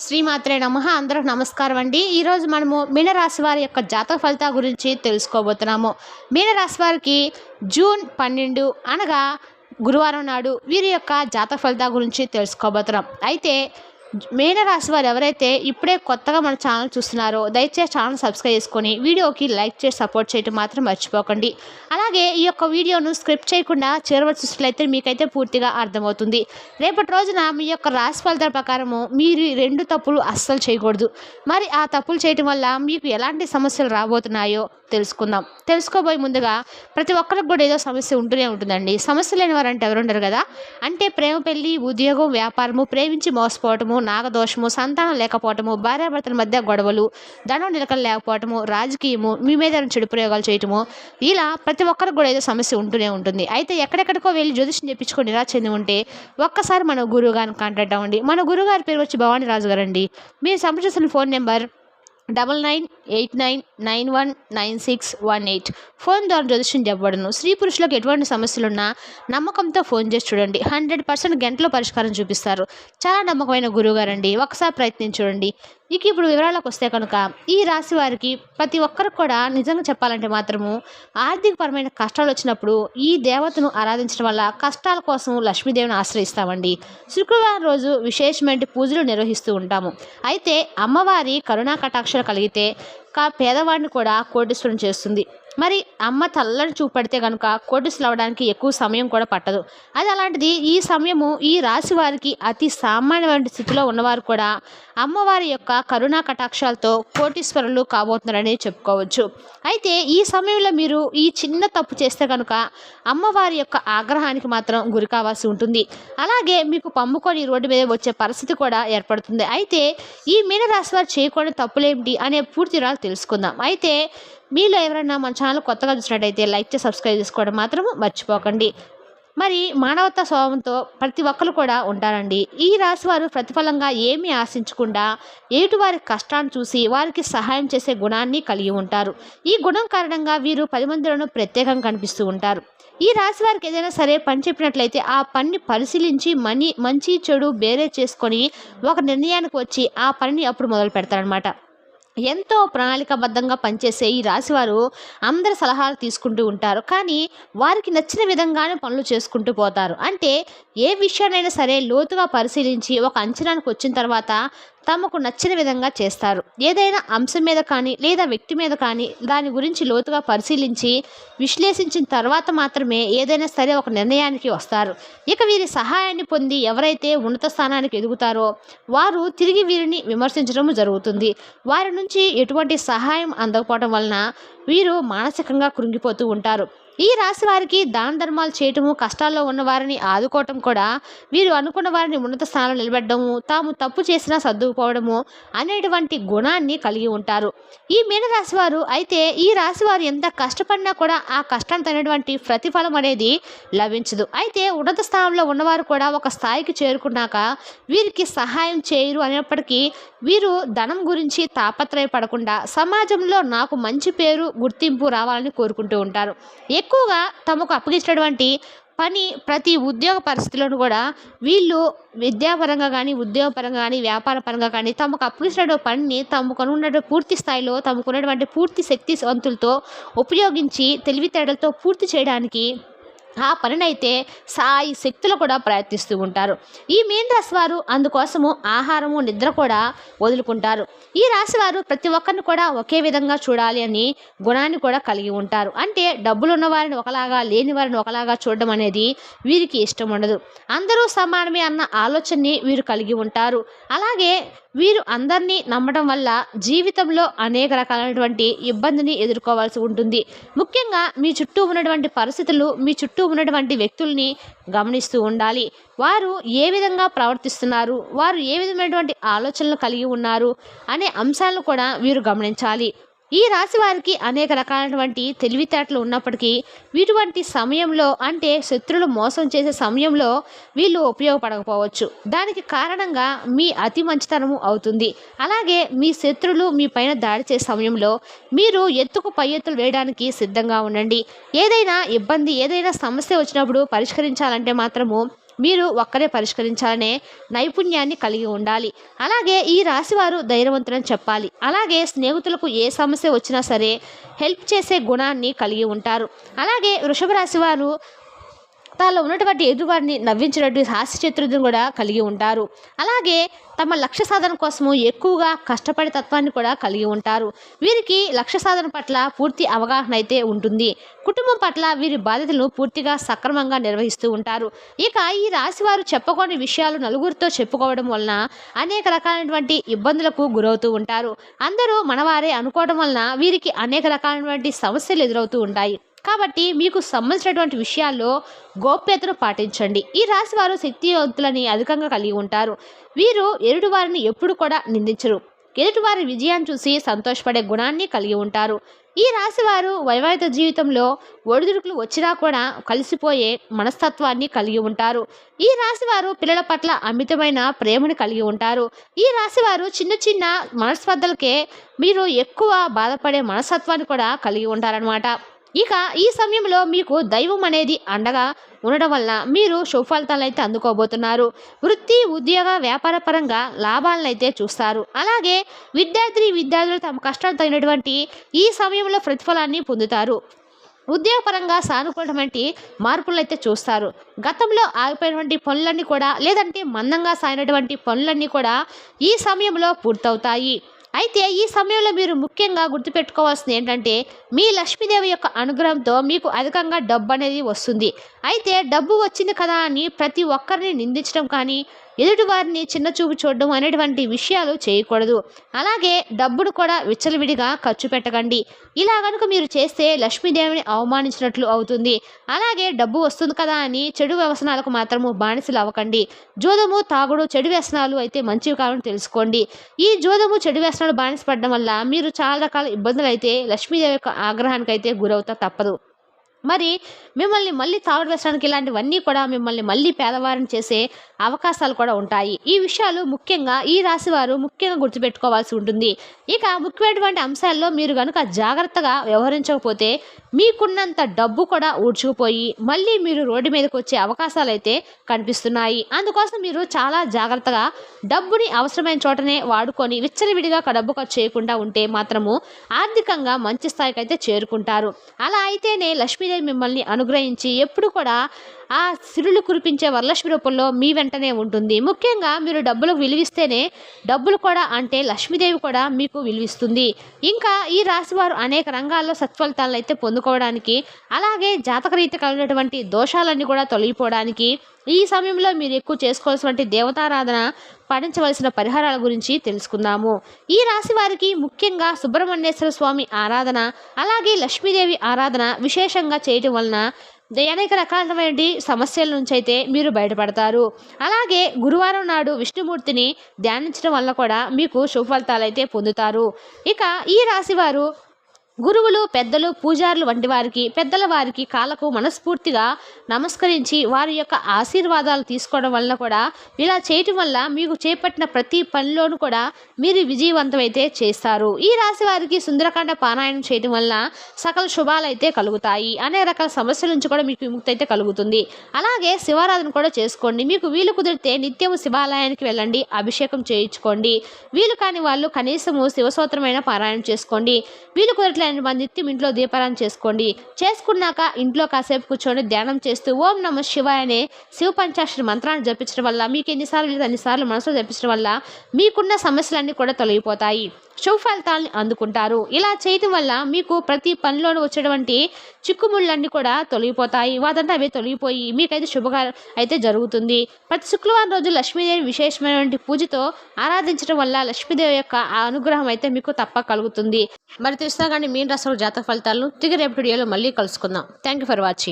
శ్రీమాత్రే నమః. అందరికి నమస్కారం అండి. ఈరోజు మనము మీనరాశి వారి యొక్క జాతక ఫలితాల గురించి తెలుసుకోబోతున్నాము. మీనరాశి వారికి జూన్ 12 అనగా గురువారం నాడు వీరి యొక్క జాతక ఫలితాల గురించి తెలుసుకోబోతున్నాం. అయితే మీనరాశి వారు ఎవరైతే ఇప్పుడే కొత్తగా మన ఛానల్ చూస్తున్నారో దయచేసి ఛానల్ సబ్స్క్రైబ్ చేసుకొని వీడియోకి లైక్ చేసి సపోర్ట్ చేయడం మాత్రం మర్చిపోకండి. అలాగే ఈ యొక్క వీడియోను స్క్రిప్ట్ చేయకుండా చివరి చూసినట్లయితే మీకైతే పూర్తిగా అర్థమవుతుంది. రేపటి రోజున మీ యొక్క రాశి ఫలితాల ప్రకారము మీరు 2 తప్పులు అస్సలు చేయకూడదు. మరి ఆ తప్పులు చేయటం వల్ల మీకు ఎలాంటి సమస్యలు రాబోతున్నాయో తెలుసుకుందాం. తెలుసుకోబోయే ముందుగా ప్రతి ఒక్కరికి కూడా ఏదో సమస్య ఉంటూనే ఉంటుందండి. సమస్య లేని వారంటే ఎవరుండరు కదా. అంటే ప్రేమ, పెళ్లి, ఉద్యోగం, వ్యాపారము, ప్రేమించి మోసపోవటము, నాగదోషము, సంతానం లేకపోవటము, భార్యాభర్తల మధ్య గొడవలు, ధనం నిలకలు లేకపోవటము, రాజకీయము, మీ మీద చెడు ప్రయోగాలు చేయటము, ఇలా ప్రతి ఒక్కరికి కూడా ఏదో సమస్య ఉంటూనే ఉంటుంది. అయితే ఎక్కడెక్కడికో వెళ్ళి జ్యోతిషం చెప్పించుకొని నిరాశ చెంది ఉంటే ఒక్కసారి మన గురువు గారిని కాంటాక్ట్ అవ్వండి. మన గురువు గారి పేరు వచ్చి భవానీ రాజు గారు అండి. మీరు సంప్రదించిన ఫోన్ నెంబర్ 9989919618. ఫోన్ ద్వారా జ్యోతిష్యం చెప్పబడును. స్త్రీ పురుషులకు ఎటువంటి సమస్యలున్నా నమ్మకంతో ఫోన్ చేసి చూడండి. 100% గంటలో పరిష్కారం చూపిస్తారు. చాలా నమ్మకమైన గురువుగారండి. ఒకసారి ప్రయత్నించి చూడండి. ఇప్పుడు వివరాలకు వస్తే కనుక ఈ రాశి వారికి ప్రతి ఒక్కరికి కూడా నిజంగా చెప్పాలంటే మాత్రము ఆర్థికపరమైన కష్టాలు వచ్చినప్పుడు ఈ దేవతను ఆరాధించడం వల్ల కష్టాల కోసం లక్ష్మీదేవిని ఆశ్రయిస్తామండి. శుక్రవారం రోజు విశేషమైన పూజలు నిర్వహిస్తూ ఉంటాము. అయితే అమ్మవారి కరుణా కటాక్షాలు కలిగితే పేదవాడిని కూడా కోటీశ్వరుని చేస్తుంది. మరి అమ్మ చల్లని చూపడితే కనుక కోటీశ్వరులు అవ్వడానికి ఎక్కువ సమయం కూడా పట్టదు. అది అలాంటిది ఈ సమయము ఈ రాశి వారికి అతి సామాన్యమైన స్థితిలో ఉన్నవారు కూడా అమ్మవారి యొక్క కరుణా కటాక్షాలతో కోటీశ్వరులు కాబోతున్నారని చెప్పుకోవచ్చు. అయితే ఈ సమయంలో మీరు ఈ చిన్న తప్పు చేస్తే కనుక అమ్మవారి యొక్క ఆగ్రహానికి మాత్రం గురి కావాల్సి ఉంటుంది. అలాగే మీకు పమ్ముకొని రోడ్డు మీద వచ్చే పరిస్థితి కూడా ఏర్పడుతుంది. అయితే ఈ మీనరాశి వారు చేయకూడని తప్పులేమిటి అనే పూర్తి వివరాలు తెలుసుకుందాం. అయితే మీలో ఎవరైనా మన ఛానల్ కొత్తగా చూసినట్టయితే లైక్ చేసి సబ్స్క్రైబ్ చేసుకోవడం మాత్రం మర్చిపోకండి. మరి మానవతా స్వభావంతో ప్రతి ఒక్కరు కూడా ఉంటారండి. ఈ రాశి వారు ప్రతిఫలంగా ఏమీ ఆశించకుండా ఎదుటి వారి కష్టాన్ని చూసి వారికి సహాయం చేసే గుణాన్ని కలిగి ఉంటారు. ఈ గుణం కారణంగా వీరు 10 మందిలోనూ ప్రత్యేకంగా కనిపిస్తూ ఉంటారు. ఈ రాశి వారికి ఏదైనా సరే పని చెప్పినట్లయితే ఆ పనిని పరిశీలించి మంచి చెడు బేరే చేసుకొని ఒక నిర్ణయానికి వచ్చి ఆ పనిని అప్పుడు మొదలు పెడతారనమాట. ఎంతో ప్రణాళికాబద్ధంగా పనిచేసే ఈ రాశివారు అందరి సలహాలు తీసుకుంటూ ఉంటారు. కానీ వారికి నచ్చిన విధంగానే పనులు చేసుకుంటూ పోతారు. అంటే ఏ విషయాన్నైనా సరే లోతుగా పరిశీలించి ఒక అంచనానికి వచ్చిన తర్వాత తమకు నచ్చిన విధంగా చేస్తారు. ఏదైనా అంశం మీద కానీ లేదా వ్యక్తి మీద కానీ దాని గురించి లోతుగా పరిశీలించి విశ్లేషించిన తర్వాత మాత్రమే ఏదైనా సరే ఒక నిర్ణయానికి వస్తారు. ఇక వీరి సహాయాన్ని పొంది ఎవరైతే ఉన్నత స్థానానికి ఎదుగుతారో వారు తిరిగి వీరిని విమర్శించడం జరుగుతుంది. వారి నుంచి ఎటువంటి సహాయం అందకపోవడం వలన వీరు మానసికంగా కృంగిపోతూ ఉంటారు. ఈ రాశి వారికి దాన ధర్మాలు చేయటము, కష్టాల్లో ఉన్న వారిని ఆదుకోవటం కూడా వీరు అనుకున్న వారిని ఉన్నత స్థానంలో నిలబెట్టడము, తాము తప్పు చేసినా సర్దుకుపోవడము అనేటువంటి గుణాన్ని కలిగి ఉంటారు ఈ మీనరాశి వారు. అయితే ఈ రాశి వారు ఎంత కష్టపడినా కూడా ఆ కష్టానికి తగినటువంటి ప్రతిఫలం అనేది లభించదు. అయితే ఉన్నత స్థానంలో ఉన్నవారు కూడా ఒక స్థాయికి చేరుకున్నాక వీరికి సహాయం చేయరు అనేప్పటికీ వీరు ధనం గురించి తాపత్రయపడకుండా సమాజంలో నాకు మంచి పేరు, గుర్తింపు రావాలని కోరుకుంటూ ఉంటారు. ఎక్కువగా తమకు అప్పగించినటువంటి పని ప్రతి ఉద్యోగ పరిస్థితులను కూడా వీళ్ళు విద్యాపరంగా కానీ, ఉద్యోగపరంగా కానీ, వ్యాపార పరంగా కానీ తమకు అప్పగించిన పనిని తమకున్నటువంటి పూర్తి స్థాయిలో తమకున్నటువంటి పూర్తి శక్తివంతులతో ఉపయోగించి తెలివితేటలతో పూర్తి చేయడానికి ఆ పనినైతే సాయి శక్తులు కూడా ప్రయత్నిస్తూ ఉంటారు. ఈ మీన రాశి వారు అందుకోసము ఆహారము, నిద్ర కూడా వదులుకుంటారు. ఈ రాశి వారు ప్రతి ఒక్కరిని కూడా ఒకే విధంగా చూడాలి అని గుణాన్ని కూడా కలిగి ఉంటారు. అంటే డబ్బులు ఉన్న వారిని ఒకలాగా, లేని వారిని ఒకలాగా చూడడం అనేది వీరికి ఇష్టం ఉండదు. అందరూ సమానమే అన్న ఆలోచనని వీరు కలిగి ఉంటారు. అలాగే వీరు అందరినీ నమ్మడం వల్ల జీవితంలో అనేక రకాలైనటువంటి ఇబ్బందిని ఎదుర్కోవాల్సి ఉంటుంది. ముఖ్యంగా మీ చుట్టూ ఉన్నటువంటి పరిస్థితులు, మీ చుట్టూ ఉన్నటువంటి వ్యక్తుల్ని గమనిస్తూ ఉండాలి. వారు ఏ విధంగా ప్రవర్తిస్తున్నారు, వారు ఏ విధమైనటువంటి ఆలోచనలు కలిగి ఉన్నారు అనే అంశాలను కూడా వీరు గమనించాలి. ఈ రాశి వారికి అనేక రకాలైనటువంటి తెలివితేటలు ఉన్నప్పటికీ ఇటువంటి సమయంలో అంటే శత్రులు మోసం చేసే సమయంలో వీళ్ళు ఉపయోగపడకపోవచ్చు. దానికి కారణంగా మీ అతి మంచితనము అవుతుంది. అలాగే మీ శత్రులు మీ పైన దాడి చేసే సమయంలో మీరు ఎత్తుకు పై ఎత్తులు వేయడానికి సిద్ధంగా ఉండండి. ఏదైనా ఇబ్బంది, ఏదైనా సమస్య వచ్చినప్పుడు పరిష్కరించాలంటే మాత్రము మీరు ఒక్కరే పరిష్కరించాలనే నైపుణ్యాన్ని కలిగి ఉండాలి. అలాగే ఈ రాశివారు ధైర్యవంతులని చెప్పాలి. అలాగే స్నేహితులకు ఏ సమస్య వచ్చినా సరే హెల్ప్ చేసే గుణాన్ని కలిగి ఉంటారు. అలాగే వృషభ రాశి వారు తాలో ఉన్నటువంటి ఎదుటివారిని నవ్వించినటువంటి హాస్య చతుర్థం కూడా కలిగి ఉంటారు. అలాగే తమ లక్ష్య సాధన కోసము ఎక్కువగా కష్టపడే తత్వాన్ని కూడా కలిగి ఉంటారు. వీరికి లక్ష్య సాధన పట్ల పూర్తి అవగాహన అయితే ఉంటుంది. కుటుంబం పట్ల వీరి బాధ్యతలను పూర్తిగా సక్రమంగా నిర్వహిస్తూ ఉంటారు. ఇక ఈ రాశివారు చెప్పుకోని విషయాలు నలుగురితో చెప్పుకోవడం వలన అనేక రకాలైనటువంటి ఇబ్బందులకు గురవుతూ ఉంటారు. అందరూ మనవారే అనుకోవడం వలన వీరికి అనేక రకాలైనటువంటి సమస్యలు ఎదురవుతూ ఉంటాయి. కాబట్టి మీకు సంబంధించినటువంటి విషయాల్లో గోప్యతను పాటించండి. ఈ రాశి వారు శక్తివంతులని అధికంగా కలిగి ఉంటారు. వీరు ఎదుటివారిని ఎప్పుడు కూడా నిందించరు. ఎదుటివారి విజయాన్ని చూసి సంతోషపడే గుణాన్ని కలిగి ఉంటారు. ఈ రాశివారు వైవాహిక జీవితంలో ఒడిదుడుకులు వచ్చినా కూడా కలిసిపోయే మనస్తత్వాన్ని కలిగి ఉంటారు. ఈ రాశివారు పిల్లల పట్ల అమితమైన ప్రేమను కలిగి ఉంటారు. ఈ రాశివారు చిన్న చిన్న మనస్పర్ధలకే మీరు ఎక్కువ బాధపడే మనస్తత్వాన్ని కూడా కలిగి ఉంటారనమాట. ఇక ఈ సమయంలో మీకు దైవం అనేది అండగా ఉండడం వల్ల మీరు శుభఫలితాలు అయితే అందుకోబోతున్నారు. వృత్తి, ఉద్యోగ, వ్యాపార పరంగా లాభాలను అయితే చూస్తారు. అలాగే విద్యార్థులు తమ కష్టాలు తగినటువంటి ఈ సమయంలో ప్రతిఫలాన్ని పొందుతారు. ఉద్యోగపరంగా సానుకూలటువంటి మార్పులు అయితే చూస్తారు. గతంలో ఆగిపోయినటువంటి పనులన్నీ కూడా లేదంటే మందంగా సాగినటువంటి పనులన్నీ కూడా ఈ సమయంలో పూర్తవుతాయి. అయితే ఈ సమయంలో మీరు ముఖ్యంగా గుర్తుపెట్టుకోవాల్సింది ఏంటంటే మీ లక్ష్మీదేవి యొక్క అనుగ్రహంతో మీకు అధికంగా డబ్బు అనేది వస్తుంది. అయితే డబ్బు వచ్చింది కదా అని ప్రతి ఒక్కరిని నిందించడం కానీ ఎదుటివారిని చిన్న చూపు చూడడం అనేటువంటి విషయాలు చేయకూడదు. అలాగే డబ్బును కూడా విచ్చలవిడిగా ఖర్చు పెట్టకండి. ఇలా కనుక మీరు చేస్తే లక్ష్మీదేవిని అవమానించినట్లు అవుతుంది. అలాగే డబ్బు వస్తుంది కదా అని చెడు వ్యసనాలకు మాత్రము బానిసలు అవ్వకండి. జూదము, తాగుడు, చెడు వ్యసనాలు అయితే మంచివి కావాలని తెలుసుకోండి. ఈ జూదము, చెడు వ్యసనాలు బానిస పడడం వల్ల మీరు చాలా రకాల ఇబ్బందులు అయితే లక్ష్మీదేవి యొక్క ఆగ్రహానికి అయితే గురవుతా తప్పదు. మరి మిమ్మల్ని మళ్ళీ తాగుడు వ్యసనానికి ఇలాంటివన్నీ కూడా మిమ్మల్ని మళ్ళీ పేదవారిని చేసే అవకాశాలు కూడా ఉంటాయి. ఈ విషయాలు ముఖ్యంగా ఈ రాశి వారు ముఖ్యంగా గుర్తుపెట్టుకోవాల్సి ఉంటుంది. ఇక ముఖ్యమైనటువంటి అంశాల్లో మీరు కనుక జాగ్రత్తగా వ్యవహరించకపోతే మీకున్నంత డబ్బు కూడా ఊడ్చుకుపోయి మళ్ళీ మీరు రోడ్డు మీదకి వచ్చే అవకాశాలు అయితే కనిపిస్తున్నాయి. అందుకోసం మీరు చాలా జాగ్రత్తగా డబ్బుని అవసరమైన చోటనే వాడుకొని విచ్చలవిడిగా డబ్బు ఖర్చు చేయకుండా ఉంటే మాత్రము ఆర్థికంగా మంచి స్థాయికి అయితే చేరుకుంటారు. అలా అయితేనే లక్ష్మీదేవి మిమ్మల్ని అనుగ్రహించి ఎప్పుడు కూడా ఆ సిరులు కురిపించే వరలక్ష్మి రూపంలో మీ వెంటనే ఉంటుంది. ముఖ్యంగా మీరు డబ్బులకు విలువిస్తేనే డబ్బులు కూడా అంటే లక్ష్మీదేవి కూడా మీకు విలువిస్తుంది. ఇంకా ఈ రాశివారు అనేక రంగాల్లో సత్ఫలితాలను అయితే పొందుకోవడానికి అలాగే జాతకరీత్యా కలిగినటువంటి దోషాలన్నీ కూడా తొలగిపోవడానికి ఈ సమయంలో మీరు ఎక్కువ చేసుకోవాల్సినటువంటి దేవతారాధన పాటించవలసిన పరిహారాల గురించి తెలుసుకుందాము. ఈ రాశి వారికి ముఖ్యంగా సుబ్రహ్మణ్యేశ్వర స్వామి ఆరాధన అలాగే లక్ష్మీదేవి ఆరాధన విశేషంగా చేయటం వలన అనేక రకాలైన సమస్యల నుంచి అయితే మీరు బయటపడతారు. అలాగే గురువారం నాడు విష్ణుమూర్తిని ధ్యానించడం వల్ల కూడా మీకు శుభ ఫలితాలు అయితే పొందుతారు. ఇక ఈ రాశివారు గురువులు, పెద్దలు, పూజారులు వంటి వారికి పెద్దల వారికి కాళ్ళకు మనస్ఫూర్తిగా నమస్కరించి వారి యొక్క ఆశీర్వాదాలు తీసుకోవడం వల్ల కూడా ఇలా చేయటం వల్ల మీకు చేపట్టిన ప్రతి పనిలోనూ కూడా మీరు విజయవంతమైతే చేస్తారు. ఈ రాశి వారికి సుందరకాండ పారాయణం చేయటం వల్ల సకల శుభాలు అయితే కలుగుతాయి. అనేక రకాల సమస్యల నుంచి కూడా మీకు విముక్తి అయితే కలుగుతుంది. అలాగే శివారాధన కూడా చేసుకోండి. మీకు వీలు కుదిరితే నిత్యము శివాలయానికి వెళ్ళండి, అభిషేకం చేయించుకోండి. వీలు కాని వాళ్ళు కనీసము శివస్తోత్రమైన పారాయణం చేసుకోండి. వీలు కుదిరట్లే నిత్యం ఇంట్లో దీపారాధన చేసుకోండి. చేసుకున్నాక ఇంట్లో కాసేపు కూర్చొని ధ్యానం చేస్తూ ఓం నమః శివాయ అనే శివ పంచాక్షరి మంత్రాన్ని జపించడం వల్ల మీకు అన్నిసార్లు మనసులో జపించడం వల్ల మీకున్న సమస్యలన్నీ కూడా తొలగిపోతాయి. శుభ ఫలితాలను అందుకుంటారు. ఇలా చేయటం వల్ల మీకు ప్రతి పనిలోనూ వచ్చేటువంటి చిక్కుముళ్ళన్నీ కూడా తొలగిపోతాయి. వాదంతా అవి తొలగిపోయి మీకైతే శుభగా అయితే జరుగుతుంది. ప్రతి శుక్రవారం రోజు లక్ష్మీదేవి విశేషమైనటువంటి పూజతో ఆరాధించడం వల్ల లక్ష్మీదేవి యొక్క అనుగ్రహం అయితే మీకు తప్పక కలుగుతుంది. మరి తెలుసా కానీ మీన రాశి జాతక ఫలితాలను తిరిగి రేపటి వీడియోలో మళ్ళీ కలుసుకుందాం. Thank you for watching.